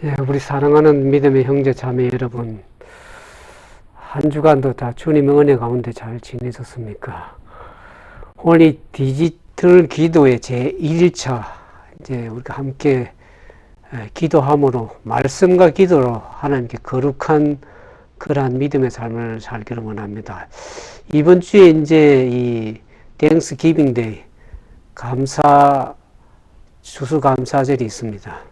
예, 우리 사랑하는 믿음의 형제 자매 여러분, 한 주간도 다 주님의 은혜 가운데 잘 지내셨습니까? 오늘 이 디지털 기도의 제1차, 이제 우리가 함께 기도함으로, 말씀과 기도로 하나님께 거룩한 그러한 믿음의 삶을 살기를 원합니다. 이번 주에 이제 이 땡스 기빙 데이, 추수감사절이 있습니다.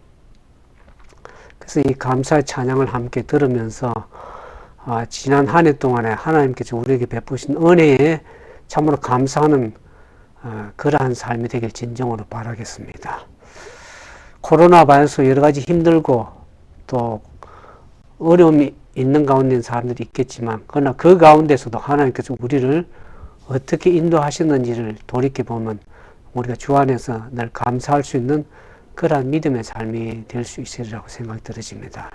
그래서 이 감사의 찬양을 함께 들으면서 지난 한 해 동안에 하나님께서 우리에게 베푸신 은혜에 참으로 감사하는 그러한 삶이 되길 진정으로 바라겠습니다. 코로나 바이러스 여러 가지 힘들고 또 어려움이 있는 가운데 있는 사람들이 있겠지만, 그러나 그 가운데서도 하나님께서 우리를 어떻게 인도하셨는지를 돌이켜보면 우리가 주 안에서 늘 감사할 수 있는 그러한 믿음의 삶이 될 수 있으리라고 생각이 들어집니다.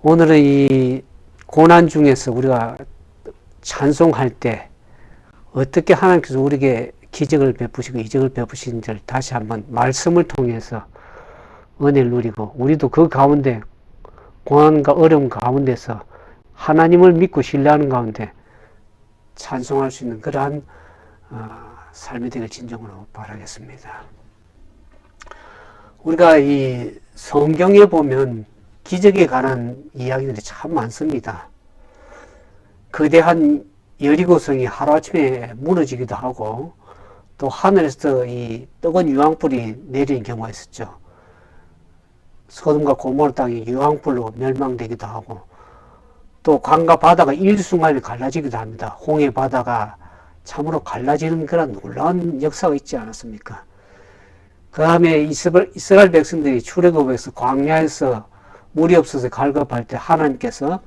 오늘은 이 고난 중에서 우리가 찬송할 때 어떻게 하나님께서 우리에게 기적을 베푸시고 이적을 베푸시는지를 다시 한번 말씀을 통해서 은혜를 누리고, 우리도 그 가운데 고난과 어려움 가운데서 하나님을 믿고 신뢰하는 가운데 찬송할 수 있는 그러한 삶이 되길 진정으로 바라겠습니다. 우리가 이 성경에 보면 기적에 관한 이야기들이 참 많습니다. 거대한 여리고성이 하루아침에 무너지기도 하고, 또 하늘에서 이 뜨거운 유황불이 내리는 경우가 있었죠. 소돔과 고모라 땅이 유황불로 멸망되기도 하고, 또 강과 바다가 일순간에 갈라지기도 합니다. 홍해 바다가 참으로 갈라지는 그런 놀라운 역사가 있지 않았습니까? 그 다음에 이스라엘 백성들이 출애굽에서 광야에서 물이 없어서 갈급할 때 하나님께서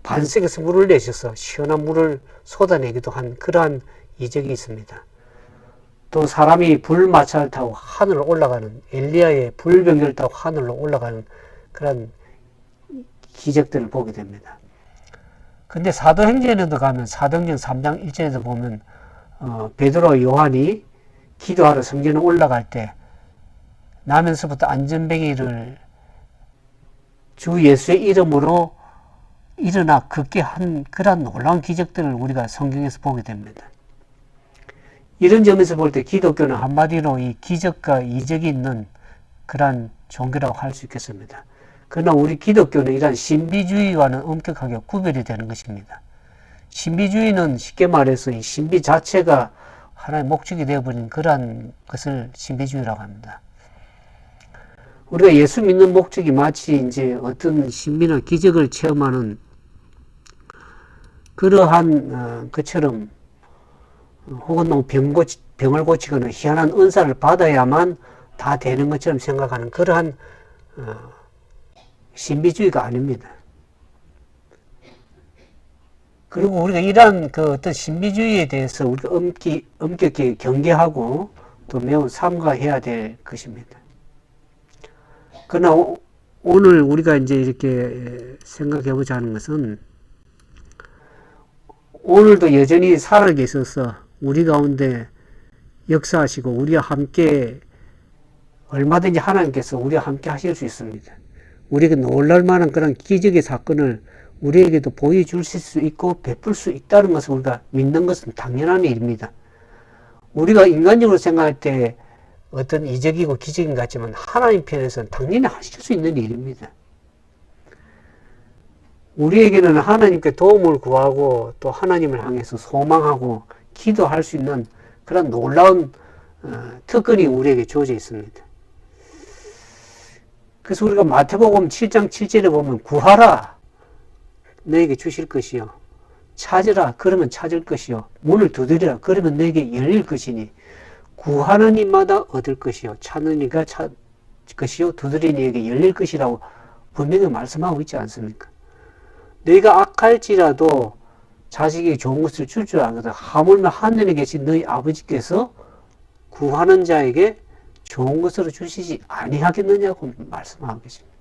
반석에서 물을 내셔서 시원한 물을 쏟아내기도 한 그러한 이적이 있습니다. 또 사람이 불마차를 타고 하늘로 올라가는, 엘리야의 불병거를 타고 하늘로 올라가는 그런 기적들을 보게 됩니다. 근데 사도행전에도 가면 사도행전 3장 1절에도 보면 베드로와 요한이 기도하러 성전에 올라갈 때 나면서부터 안전뱅이를 주 예수의 이름으로 일어나 걷게 한 그런 놀라운 기적들을 우리가 성경에서 보게 됩니다. 이런 점에서 볼 때 기독교는 한마디로 이 기적과 이적이 있는 그런 종교라고 할 수 있겠습니다. 그러나 우리 기독교는 이러한 신비주의와는 엄격하게 구별이 되는 것입니다. 신비주의는 쉽게 말해서 이 신비 자체가 하나의 목적이 되어버린 그러한 것을 신비주의라고 합니다. 우리가 예수 믿는 목적이 마치 이제 어떤 신비나 기적을 체험하는 그러한 것처럼, 혹은 병을 고치거나 희한한 은사를 받아야만 다 되는 것처럼 생각하는 그러한 신비주의가 아닙니다. 그리고 우리가 이러한 그 어떤 신비주의에 대해서 우리가 엄격히 경계하고 또 매우 삼가해야 될 것입니다. 그러나 오늘 우리가 이제 이렇게 생각해 보자 하는 것은, 오늘도 여전히 살아계셔서 우리 가운데 역사하시고 우리와 함께 얼마든지 하나님께서 우리와 함께 하실 수 있습니다. 우리에게 놀랄 만한 그런 기적의 사건을 우리에게도 보여주실 수 있고 베풀 수 있다는 것을 우리가 믿는 것은 당연한 일입니다. 우리가 인간적으로 생각할 때 어떤 이적이고 기적인 것 같지만 하나님 편에서는 당연히 하실 수 있는 일입니다. 우리에게는 하나님께 도움을 구하고 또 하나님을 향해서 소망하고 기도할 수 있는 그런 놀라운 특권이 우리에게 주어져 있습니다. 그래서 우리가 마태복음 7장 7절에 보면 구하라 너에게 주실 것이요, 찾으라 그러면 찾을 것이요, 문을 두드리라 그러면 너에게 열릴 것이니 구하는 이마다 얻을 것이요, 찾는 이가 찾을 것이요, 두드리는 이에게 열릴 것이라고 분명히 말씀하고 있지 않습니까? 너희가 악할지라도 자식이 좋은 것을 줄 줄 알거든 하물며 하늘에 계신 너희 아버지께서 구하는 자에게 좋은 것으로 주시지 아니하겠느냐고 말씀하고 계십니다.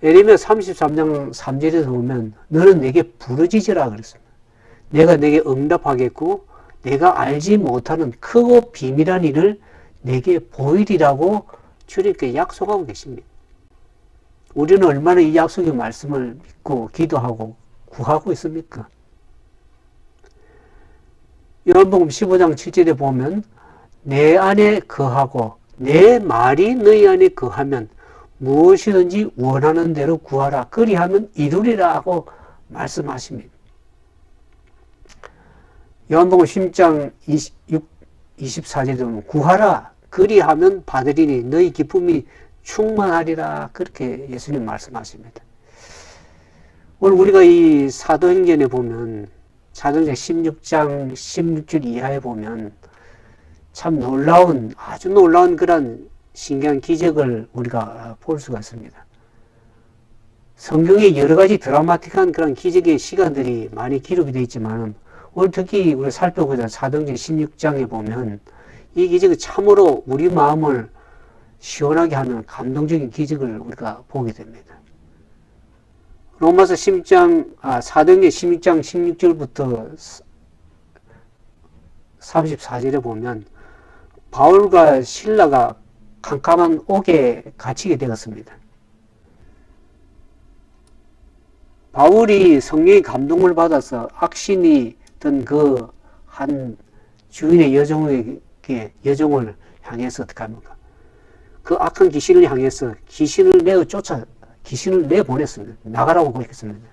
예레미야 33장 3절에서 보면 너는 내게 부르짖으라 그랬습니다. 내가 내게 응답하겠고 내가 알지 못하는 크고 비밀한 일을 내게 보이리라고 주님께 약속하고 계십니다. 우리는 얼마나 이 약속의 말씀을 믿고 기도하고 구하고 있습니까? 요한복음 15장 7절에 보면 내 안에 거하고 내 말이 너희 안에 거하면 무엇이든지 원하는 대로 구하라. 그리하면 이루리라 하고 말씀하십니다. 요한복음 16장 24절에 보면 구하라. 그리하면 받으리니 너희 기쁨이 충만하리라. 그렇게 예수님 말씀하십니다. 오늘 우리가 이 사도행전에 보면 사도행전 16장 16절 이하에 보면 참 놀라운, 아주 놀라운 그런 신기한 기적을 우리가 볼 수가 있습니다. 성경에 여러 가지 드라마틱한 그런 기적의 시간들이 많이 기록이 되어 있지만 오늘 특히 우리가 살펴보자 사도행전 16장에 보면 이 기적이 참으로 우리 마음을 시원하게 하는 감동적인 기적을 우리가 보게 됩니다. 로마서 16장, 사도행전 16장 16절부터 34절에 보면 바울과 실라가 캄캄한 옥에 갇히게 되었습니다. 바울이 성령의 감동을 받아서 악신이 든 그 한 주인의 여종을 향해서 어떻게 합니까? 그 악한 귀신을 향해서 귀신을 내보냈습니다. 나가라고 그랬습니다.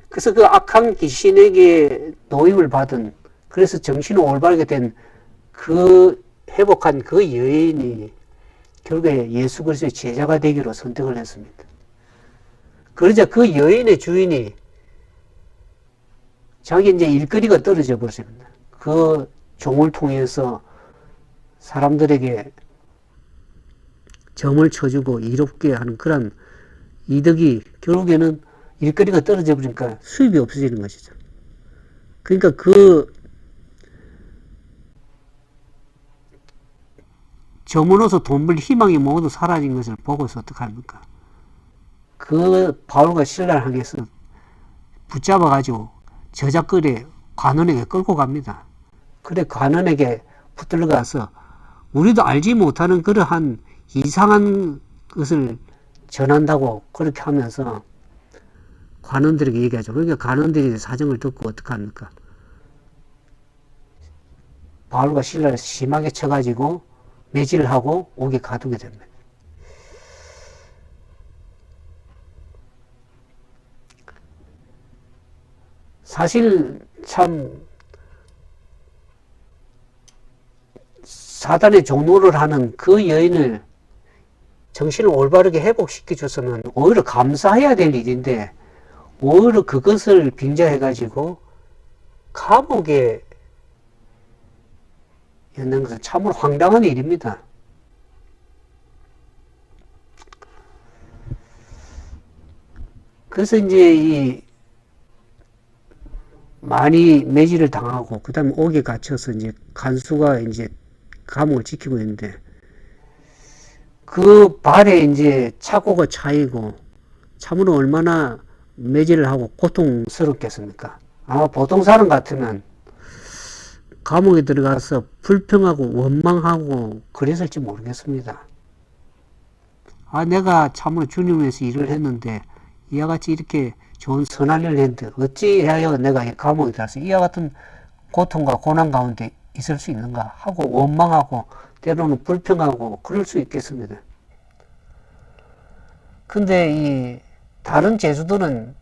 그래서 그 악한 귀신에게 노임을 받은, 그래서 정신을 올바르게 된 그 회복한 그 여인이 결국에 예수 그리스도의 제자가 되기로 선택을 했습니다. 그러자 그 여인의 주인이 자기 이제 일거리가 떨어져 버렸습니다. 그 종을 통해서 사람들에게 점을 쳐주고 이롭게 하는 그런 이득이 결국에는 일거리가 떨어져 버리니까 수입이 없어지는 것이죠. 그러니까 그 점으로서 돈 벌 희망이 모두 사라진 것을 보고서 어떡합니까? 그 바울과 실라를 향해서 붙잡아가지고 저작거리에 관원에게 끌고 갑니다. 그래 관원에게 붙들러 가서 우리도 알지 못하는 그러한 이상한 것을 전한다고 그렇게 하면서 관원들에게 얘기하죠. 그러니까 관원들이 사정을 듣고 어떡합니까? 바울과 실라를 심하게 쳐가지고 매질을 하고 옥에 가두게 됩니다. 사실 참 사단의 종노를 하는 그 여인을 정신을 올바르게 회복시켜 줬으면 오히려 감사해야 될 일인데 오히려 그것을 빙자해 가지고 감옥에 있는 것은 참으로 황당한 일입니다. 그래서 이제 이 많이 매질을 당하고 그 다음에 옥에 갇혀서 이제 간수가 이제 감옥을 지키고 있는데 그 발에 이제 착고가 차이고 참으로 얼마나 매질을 하고 고통스럽겠습니까? 아마 보통 사람 같으면 감옥에 들어가서 불평하고 원망하고 그랬을지 모르겠습니다. 내가 참으로 주님을 위해서 일을 했는데 이와 같이 이렇게 좋은 선한 일을 했는데 어찌해야 내가 감옥에 들어가서 이와 같은 고통과 고난 가운데 있을 수 있는가 하고 원망하고 때로는 불평하고 그럴 수 있겠습니다. 근데 이 다른 죄수들은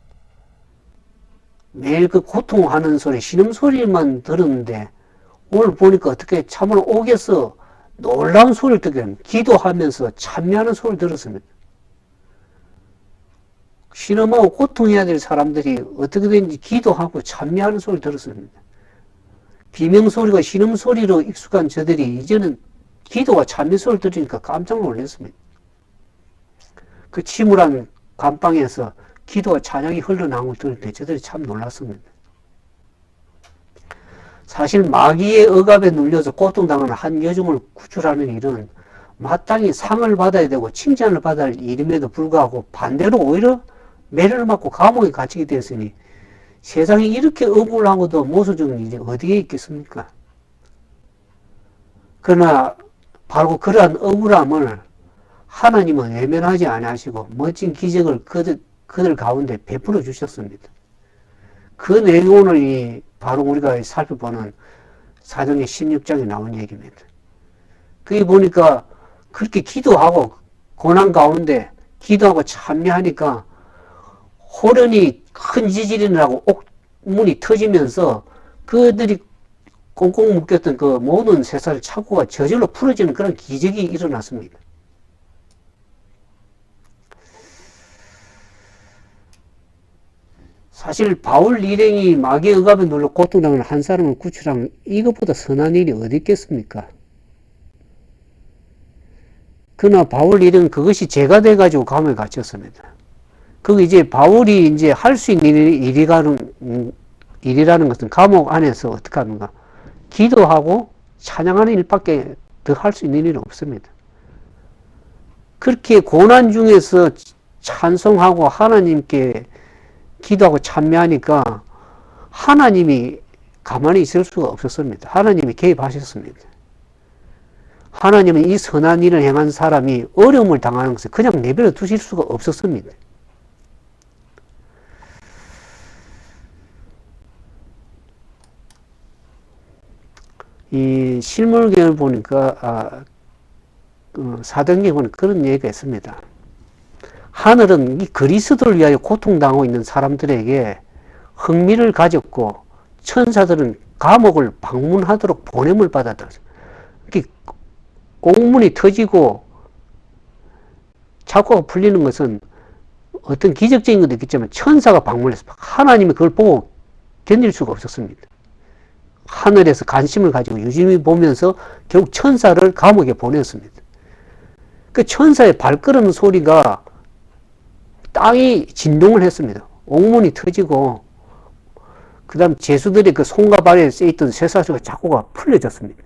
매일 그 고통하는 소리, 신음소리만 들었는데 오늘 보니까 어떻게 참으로 옥에서 놀라운 소리를 듣게 기도하면서 참여하는 소리를 들었습니다. 신음하고 고통해야 될 사람들이 어떻게든지 기도하고 참여하는 소리를 들었습니다. 비명소리가 신음소리로 익숙한 저들이 이제는 기도와 참여 소리를 들으니까 깜짝 놀랐습니다. 그 침울한 감방에서 기도와 찬양이 흘러나온 걸 들을 때 저들이 참 놀랐습니다. 사실 마귀의 억압에 눌려서 고통당하는 한 여종을 구출하는 일은 마땅히 상을 받아야 되고 칭찬을 받아야 할 일임에도 불구하고 반대로 오히려 매를 맞고 감옥에 갇히게 되었으니 세상에 이렇게 억울하고도 모순적인 일이 어디에 있겠습니까? 그러나 바로 그러한 억울함을 하나님은 외면하지 아니하시고 멋진 기적을 그들 가운데 베풀어 주셨습니다. 그 내용을 바로 우리가 살펴보는 사도행전 16장에 나온 얘기입니다. 거기 보니까 그렇게 기도하고 고난 가운데 기도하고 참여하니까 호련히 큰 지진이 나고 옥문이 터지면서 그들이 꽁꽁 묶였던 그 모든 쇠살 착고가 저절로 풀어지는 그런 기적이 일어났습니다. 사실 바울 일행이 마귀의 억압에 눌러 고통당하는 한 사람을 구출하면 이것보다 선한 일이 어디 있겠습니까? 그러나 바울 일행은 그것이 죄가 돼가지고 감옥에 갇혔습니다. 그 이제 바울이 이제 할 수 있는 일이라는 것은 감옥 안에서 어떻게 하는가? 기도하고 찬양하는 일밖에 더 할 수 있는 일은 없습니다. 그렇게 고난 중에서 찬송하고 하나님께 기도하고 참여하니까 하나님이 가만히 있을 수가 없었습니다. 하나님이 개입하셨습니다. 하나님은 이 선한 일을 행한 사람이 어려움을 당하는 것을 그냥 내버려 두실 수가 없었습니다. 이 실물경을 보니까 사도행전에 보니까 그런 얘기가 있습니다. 하늘은 이 그리스도를 위하여 고통당하고 있는 사람들에게 흥미를 가졌고 천사들은 감옥을 방문하도록 보냄을 받았다. 옥문이 터지고 착고가 풀리는 것은 어떤 기적적인 것도 있겠지만 천사가 방문해서 하나님이 그걸 보고 견딜 수가 없었습니다. 하늘에서 관심을 가지고 유심히 보면서 결국 천사를 감옥에 보냈습니다. 그 천사의 발걸음 소리가 땅이 진동을 했습니다. 옥문이 터지고 그 다음 죄수들의 그 손과 발에 쓰여있던 쇠사슬과 착고가 풀려졌습니다.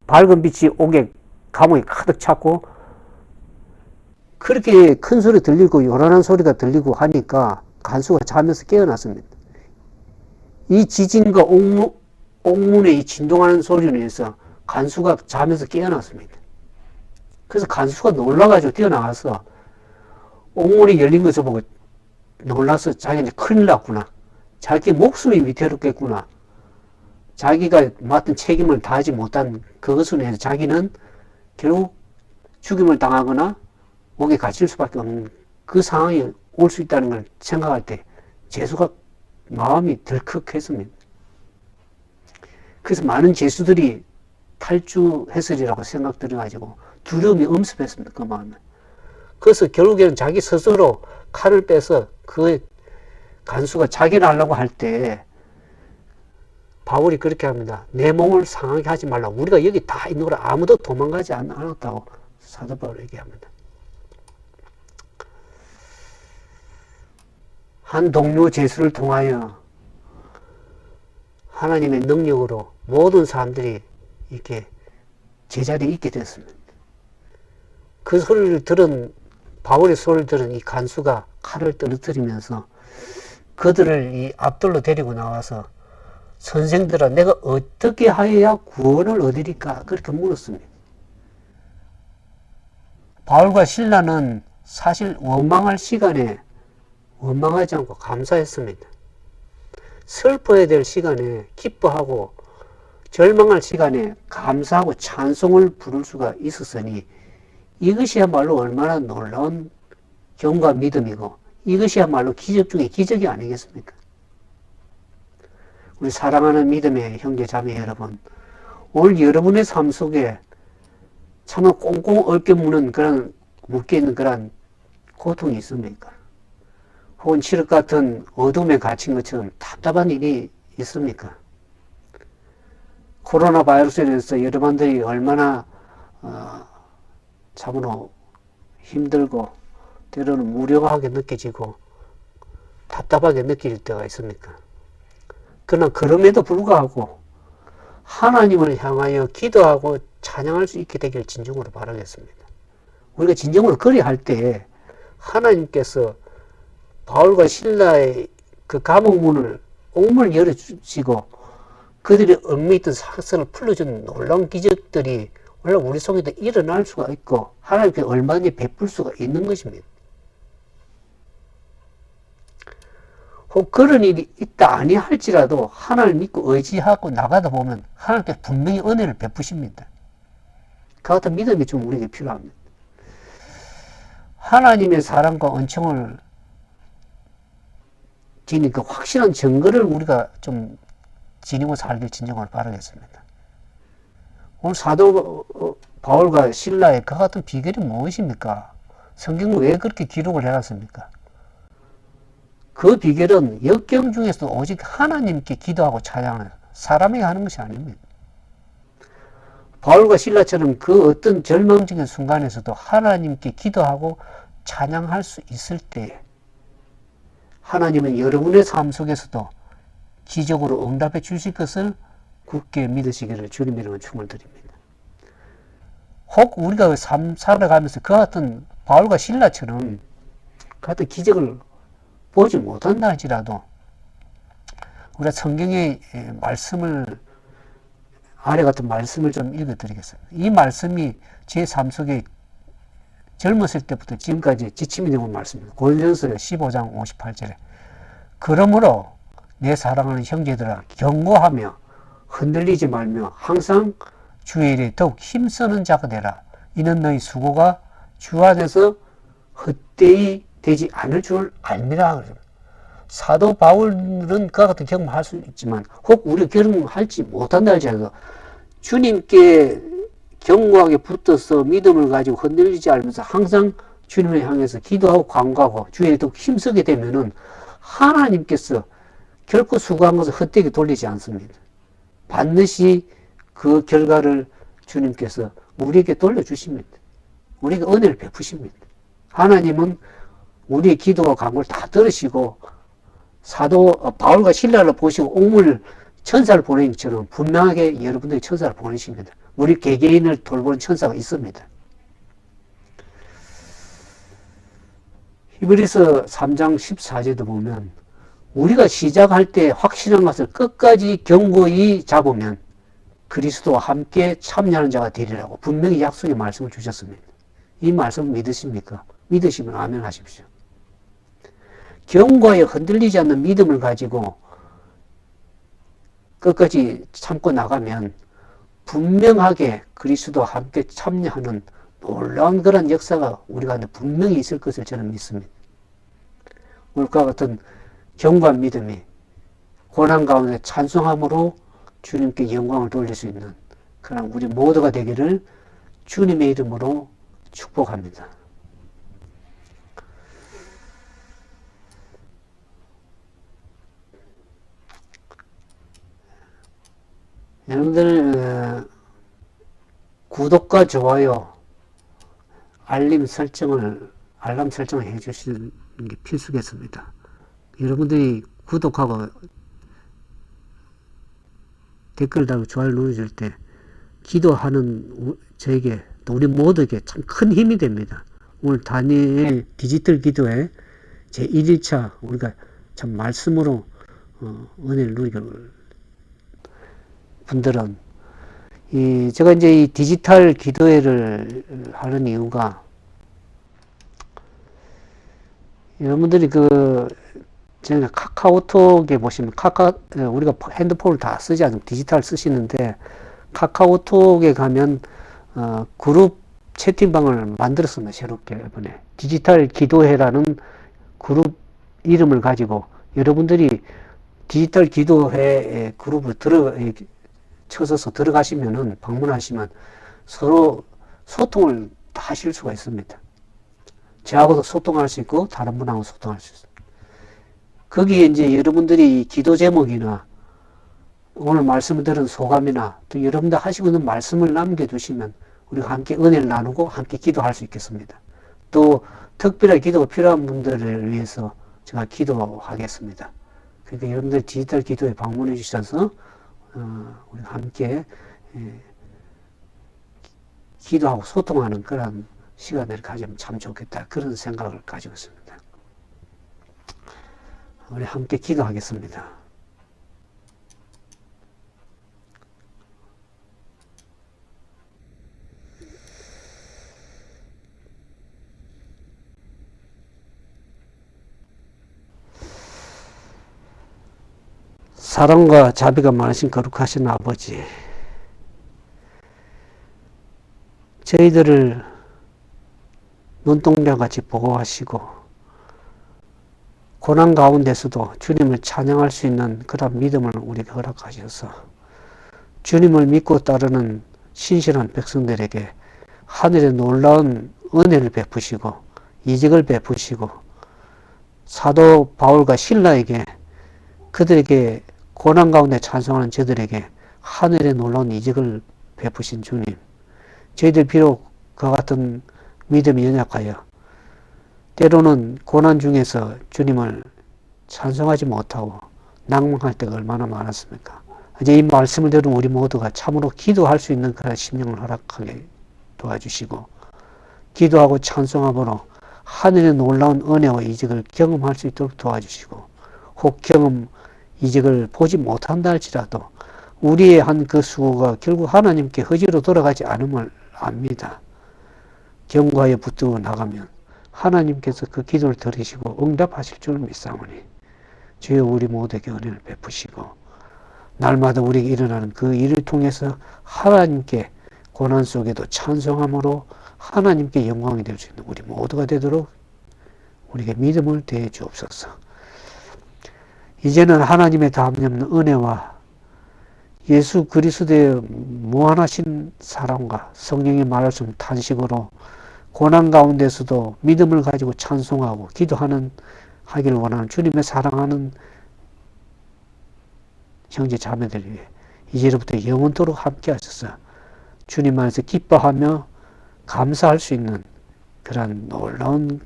밝은 빛이 옥에 감옥에 가득 찼고 그렇게 큰 소리 들리고 요란한 소리가 들리고 하니까 간수가 자면서 깨어났습니다. 이 지진과 옥문의 이 진동하는 소리로 인해서 간수가 자면서 깨어났습니다. 그래서 간수가 놀라가지고 뛰어나와서 옥문이 열린 것을 보고 놀라서 자기가 이제 큰일 났구나. 자기 목숨이 위태롭겠구나. 자기가 맡은 책임을 다하지 못한 그것으로 인해서 자기는 결국 죽임을 당하거나 옥에 갇힐 수밖에 없는 그 상황이 올 수 있다는 걸 생각할 때 죄수가 마음이 덜컥했습니다. 그래서 많은 죄수들이 탈주했으리라고 생각들어가지고 두려움이 엄습했습니다. 그 마음에. 그래서 결국에는 자기 스스로 칼을 빼서 그 간수가 자기를 하려고 할 때 바울이 그렇게 합니다. 내 몸을 상하게 하지 말라. 우리가 여기 다 있는 거라 아무도 도망가지 않았다고 사도 바울이 얘기합니다. 한 동료 죄수를 통하여 하나님의 능력으로 모든 사람들이 이렇게 제자리에 있게 됐습니다. 그 소리를 들은 바울의 소리를 들은 이 간수가 칼을 떨어뜨리면서 그들을 이 앞돌로 데리고 나와서 선생들아 내가 어떻게 하여야 구원을 얻으리까 그렇게 물었습니다. 바울과 실라는 사실 원망할 시간에 원망하지 않고 감사했습니다. 슬퍼야 될 시간에 기뻐하고 절망할 시간에 감사하고 찬송을 부를 수가 있었으니 이것이야말로 얼마나 놀라운 경과 믿음이고 이것이야말로 기적 중에 기적이 아니겠습니까? 우리 사랑하는 믿음의 형제 자매 여러분, 오늘 여러분의 삶 속에 참으로 꽁꽁 얽혀 묶여있는 그런 고통이 있습니까? 혹은 칠흑 같은 어둠에 갇힌 것처럼 답답한 일이 있습니까? 코로나 바이러스에 대해서 여러분들이 얼마나 참으로 힘들고 때로는 무력하게 느껴지고 답답하게 느낄 때가 있습니까? 그러나 그럼에도 불구하고 하나님을 향하여 기도하고 찬양할 수 있게 되길 진정으로 바라겠습니다. 우리가 진정으로 그리 할 때 하나님께서 바울과 실라의 그 감옥문을 옥문을 열어주시고 그들이 얽매있던 사슬을 풀어준 놀라운 기적들이 원래 우리 속에도 일어날 수가 있고 하나님께 얼마든지 베풀 수가 있는 것입니다. 혹 그런 일이 있다 아니할지라도 하나님을 믿고 의지하고 나가다 보면 하나님께 분명히 은혜를 베푸십니다. 그 같은 믿음이 좀 우리에게 필요합니다. 하나님의 사랑과 은총을 지닌 그 확실한 증거를 우리가 좀 지니고 살길 진정으로 바라겠습니다. 오늘 사도 바울과 실라의 그 같은 비결이 무엇입니까? 성경은 왜 그렇게 기록을 해놨습니까? 그 비결은 역경 중에서도 오직 하나님께 기도하고 찬양하는 사람에게 하는 것이 아닙니다. 바울과 실라처럼 그 어떤 절망적인 순간에서도 하나님께 기도하고 찬양할 수 있을 때 하나님은 여러분의 삶 속에서도 기적으로 응답해 주실 것을 굳게 믿으시기를 주님 이름으로 축원드립니다. 혹 우리가 삶 살아가면서 그 같은 바울과 실라처럼 그 같은 기적을 보지 못한다 할지라도 우리가 성경의 말씀을 아래 같은 말씀을 좀 읽어드리겠습니다. 이 말씀이 제 삶 속에 젊었을 때부터 지금까지 지침이 되는 말씀입니다. 고린도전서 15장 58절에 그러므로 내 사랑하는 형제들아 경고하며 흔들리지 말며 항상 주의 일에 더욱 힘쓰는 자가 되라. 이는 너희 수고가 주 안에서 헛되이 되지 않을 줄 압니다. 사도 바울은 그와 같은 경험을 할 수 있지만 혹 우리가 경험할지 못한다 할지라도 주님께 견고하게 붙어서 믿음을 가지고 흔들리지 않으면서 항상 주님을 향해서 기도하고 간구하고 주의 더욱 힘쓰게 되면은 하나님께서 결코 수고한 것을 헛되게 돌리지 않습니다. 반드시 그 결과를 주님께서 우리에게 돌려주십니다. 우리에게 은혜를 베푸십니다. 하나님은 우리의 기도와 간구를 다 들으시고 사도 바울과 실라를 보시고 옥물 천사를 보내는 것처럼 분명하게 여러분들이 천사를 보내십니다. 우리 개개인을 돌보는 천사가 있습니다. 히브리서 3장 14절도 보면 우리가 시작할 때 확실한 것을 끝까지 견고히 잡으면 그리스도와 함께 참여하는 자가 되리라고 분명히 약속의 말씀을 주셨습니다. 이 말씀 믿으십니까? 믿으시면 아멘 하십시오. 견고하게 흔들리지 않는 믿음을 가지고 끝까지 참고 나가면 분명하게 그리스도와 함께 참여하는 놀라운 그런 역사가 우리 가운데 분명히 있을 것을 저는 믿습니다. 오늘과 같은 견고한 믿음이 고난 가운데 찬송함으로 주님께 영광을 돌릴 수 있는 그런 우리 모두가 되기를 주님의 이름으로 축복합니다. 여러분들 구독과 좋아요, 알람 설정을 해주시는 게 필수겠습니다. 여러분들이 구독하고 댓글 달고 좋아요 눌러줄 때 기도하는 저에게 또 우리 모두에게 참 큰 힘이 됩니다. 오늘 다니엘 디지털 기도회 제 1일차 우리가 참 말씀으로 은혜를 누리길 분들은 제가 이제 이 디지털 기도회를 하는 이유가 여러분들이 제가 카카오톡에 보시면 우리가 핸드폰을 다 쓰지 않고 디지털 쓰시는데 카카오톡에 가면 그룹 채팅방을 만들었습니다. 새롭게 이번에 디지털 기도회라는 그룹 이름을 가지고 여러분들이 디지털 기도회 그룹을 쳐서 들어가시면은 방문하시면 서로 소통을 다 하실 수가 있습니다. 저하고도 소통할 수 있고 다른 분하고 소통할 수 있습니다. 거기에 이제 여러분들이 기도 제목이나 오늘 말씀을 들은 소감이나 또 여러분들 하시고 있는 말씀을 남겨두시면 우리가 함께 은혜를 나누고 함께 기도할 수 있겠습니다. 또 특별한 기도가 필요한 분들을 위해서 제가 기도하겠습니다. 그러니까 여러분들 디지털 기도에 방문해 주셔서 우리가 함께 기도하고 소통하는 그런 시간을 가지면 참 좋겠다. 그런 생각을 가지고 있습니다. 우리 함께 기도하겠습니다. 사랑과 자비가 많으신 거룩하신 아버지, 저희들을 눈동자같이 보호하시고 고난 가운데서도 주님을 찬양할 수 있는 그런 믿음을 우리에게 허락하셔서 주님을 믿고 따르는 신실한 백성들에게 하늘의 놀라운 은혜를 베푸시고 이직을 베푸시고 사도 바울과 실라에게 그들에게 고난 가운데 찬송하는 저들에게 하늘의 놀라운 이직을 베푸신 주님, 저희들 비록 그와 같은 믿음이 연약하여 때로는 고난 중에서 주님을 찬송하지 못하고 낭망할 때가 얼마나 많았습니까? 이제 이 말씀을 들은 우리 모두가 참으로 기도할 수 있는 그런 심령을 허락하게 도와주시고 기도하고 찬송함으로 하늘의 놀라운 은혜와 이직을 경험할 수 있도록 도와주시고 혹 경험 이직을 보지 못한다 할지라도 우리의 한 그 수고가 결국 하나님께 허지로 돌아가지 않음을 압니다. 경과에 붙들어 나가면 하나님께서 그 기도를 들으시고 응답하실 줄 믿사오니 주여 우리 모두에게 은혜를 베푸시고 날마다 우리에게 일어나는 그 일을 통해서 하나님께 고난 속에도 찬송함으로 하나님께 영광이 될 수 있는 우리 모두가 되도록 우리에게 믿음을 대해 주옵소서. 이제는 하나님의 담없는 은혜와 예수 그리스도의 무한하신 사랑과 성령의 말씀 탄식으로 고난 가운데서도 믿음을 가지고 찬송하고 기도하는 하기를 원하는 주님의 사랑하는 형제 자매들 위해 이제로부터 영원토록 함께 하셔서 주님 안에서 기뻐하며 감사할 수 있는 그러한 놀라운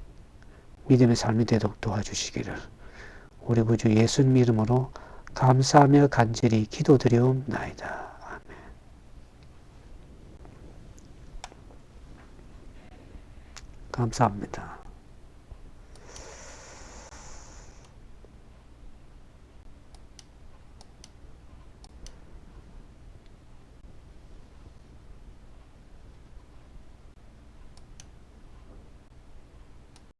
믿음의 삶이 되도록 도와주시기를 우리 구주 예수님 이름으로 감사하며 간절히 기도드리옵나이다. 아멘. 감사합니다.